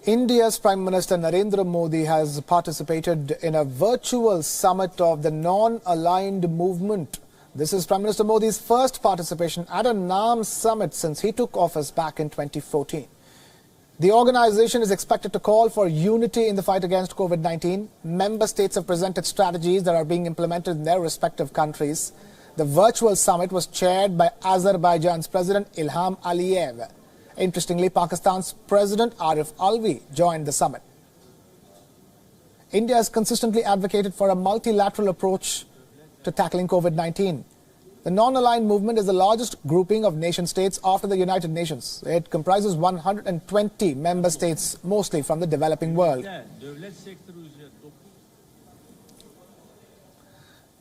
India's Prime Minister Narendra Modi has participated in a virtual summit of the non-aligned movement. This is Prime Minister Modi's first participation at a NAM summit since he took office back in 2014. The organization is expected to call for unity in the fight against COVID-19. Member states have presented strategies that are being implemented in their respective countries. The virtual summit was chaired by Azerbaijan's President Ilham Aliyev. Interestingly, Pakistan's President Arif Alvi joined the summit. India has consistently advocated for a multilateral approach to tackling COVID-19. The non-aligned movement is the largest grouping of nation states after the United Nations. It comprises 120 member states, mostly from the developing world.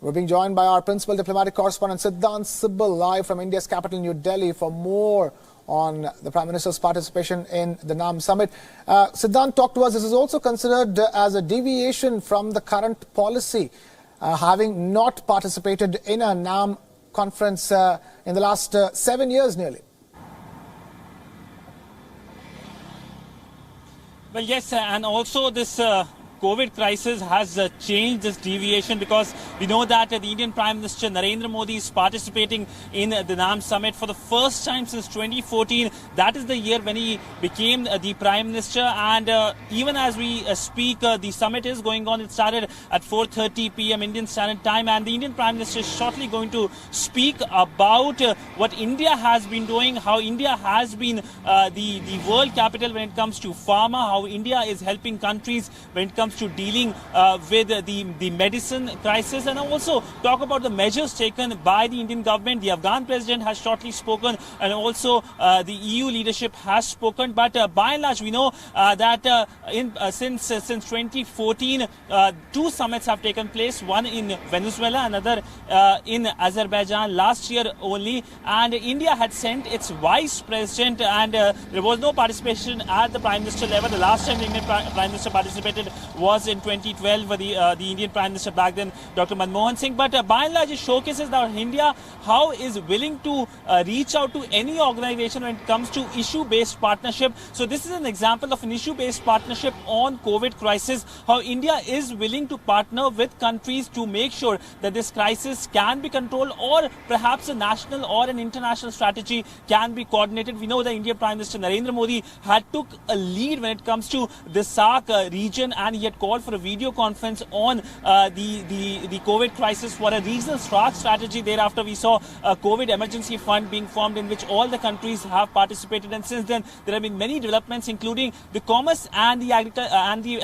We're being joined by our principal diplomatic correspondent Siddhant Sibal, live from India's capital, New Delhi, for more on the Prime Minister's participation in the NAM summit. Siddhant, talk to us. This is also considered as a deviation from the current policy, having not participated in a NAM conference in the last 7 years nearly. Well, yes, and also this COVID crisis has changed this deviation, because we know that the Indian Prime Minister Narendra Modi is participating in the NAM summit for the first time since 2014. That is the year when he became the Prime Minister, and even as we speak, the summit is going on. It started at 4:30 p.m. Indian Standard Time, and the Indian Prime Minister is shortly going to speak about what India has been doing, how India has been the world capital when it comes to pharma, how India is helping countries when it comes to dealing with the medicine crisis, and also talk about the measures taken by the Indian government. The Afghan president has shortly spoken, and also the EU leadership has spoken. But by and large, we know that since 2014, two summits have taken place, one in Venezuela, another in Azerbaijan last year only, and India had sent its vice president, and there was no participation at the Prime Minister level. The last time the Indian Prime Minister participated was in 2012 for the Indian Prime Minister back then, Dr. Manmohan Singh. But by and large, it showcases that India how is willing to reach out to any organization when it comes to issue-based partnership. So this is an example of an issue-based partnership on COVID crisis, how India is willing to partner with countries to make sure that this crisis can be controlled, or perhaps a national or an international strategy can be coordinated. We know that Indian Prime Minister Narendra Modi had took a lead when it comes to the SAARC region, and he had called for a video conference on the COVID crisis for a regional strategy. Thereafter, we saw a COVID emergency fund being formed, in which all the countries have participated. And since then, there have been many developments, including the commerce and the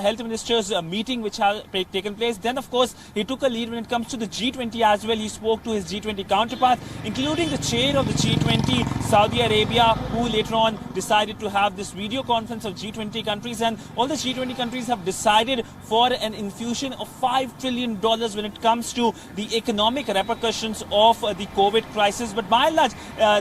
health ministers meeting, which have taken place. Then, of course, he took a lead when it comes to the G20 as well. He spoke to his G20 counterpart, including the chair of the G20, Saudi Arabia, who later on decided to have this video conference of G20 countries. And all the G20 countries have decided for an infusion of $5 trillion when it comes to the economic repercussions of the COVID crisis. But by and large,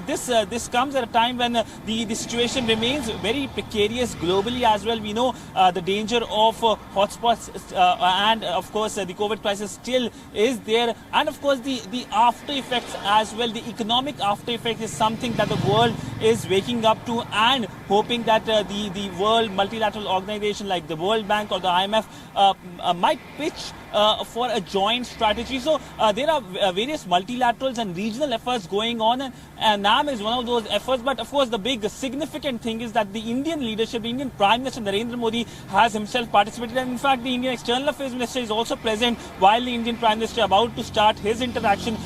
this comes at a time when the situation remains very precarious globally as well. We know the danger of hotspots, and of course the COVID crisis still is there, and of course the after effects as well. The economic after effect is something that the world is waking up to, and hoping that the world multilateral organization like the World Bank or the IMF might pitch for a joint strategy. So there are various multilaterals and regional efforts going on, and NAM is one of those efforts. But of course, the big significant thing is that the Indian leadership, the Indian Prime Minister Narendra Modi, has himself participated, and in fact the Indian External Affairs Minister is also present while the Indian Prime Minister about to start his interaction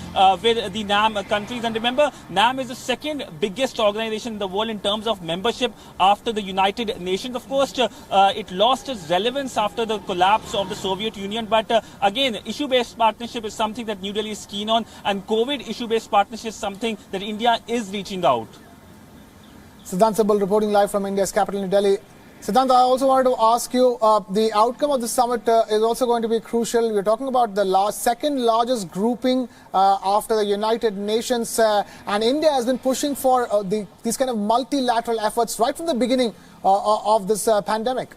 with the NAM countries. And remember, NAM is the second biggest organization in the world in terms of membership after the United Nations. Of course, it lost its relevance after the collapse of the Soviet Union, but again, issue-based partnership is something that New Delhi is keen on, and COVID issue-based partnership is something that India is reaching out. Siddhant Sibal reporting live from India's capital, New Delhi. Siddhant, I also wanted to ask you, the outcome of the summit is also going to be crucial. We're talking about the second largest grouping after the United Nations, and India has been pushing for these kind of multilateral efforts right from the beginning of this pandemic.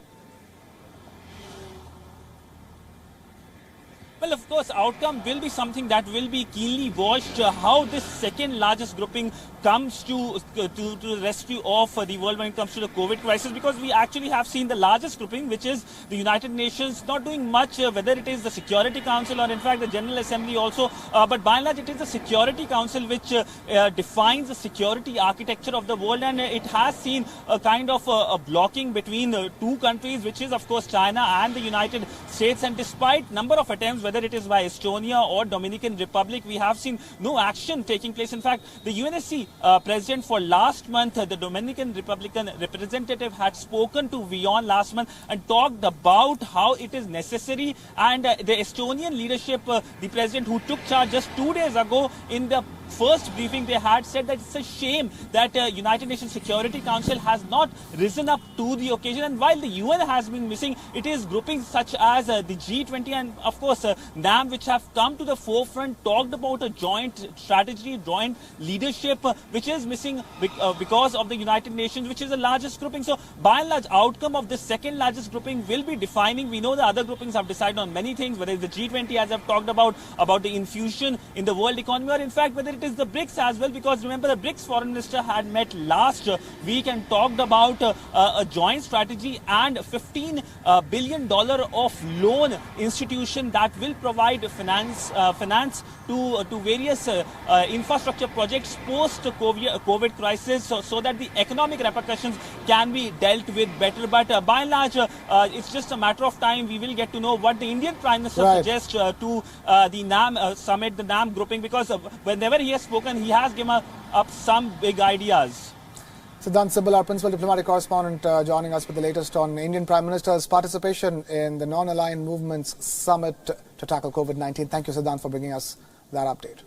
Well, of course, outcome will be something that will be keenly watched. How this second largest grouping comes to the rescue of the world when it comes to the COVID crisis, because we actually have seen the largest grouping, which is the United Nations, not doing much, whether it is the Security Council or in fact the General Assembly also. But by and large, it is the Security Council which defines the security architecture of the world, and it has seen a kind of a blocking between two countries, which is of course China and the United States. And despite number of attempts, whether it is by Estonia or Dominican Republic, we have seen no action taking place. In fact, the UNSC president for last month, the Dominican Republican representative had spoken to WION last month and talked about how it is necessary. And the Estonian leadership, the president who took charge just 2 days ago, in the first briefing they had said that it's a shame that United Nations Security Council has not risen up to the occasion. And while the UN has been missing, it is groupings such as the G20 and of course NAM which have come to the forefront, talked about a joint strategy, joint leadership, which is missing because of the United Nations, which is the largest grouping. So by and large, outcome of this second largest grouping will be defining. We know the other groupings have decided on many things, whether it's the G20 as I've talked about the infusion in the world economy, or in fact whether it is the BRICS as well, because remember the BRICS foreign minister had met last week and talked about a joint strategy and $15 billion of loan institution that will provide finance to various infrastructure projects post COVID crisis, so that the economic repercussions can be dealt with better. But by and large, it's just a matter of time. We will get to know what the Indian Prime Minister suggests to the NAM summit, the NAM grouping, because whenever he has spoken, he has given up some big ideas. Siddhant Sibal, our principal diplomatic correspondent, joining us with the latest on Indian Prime Minister's participation in the Non-Aligned Movements Summit to tackle COVID-19. Thank you, Siddhant, for bringing us that update.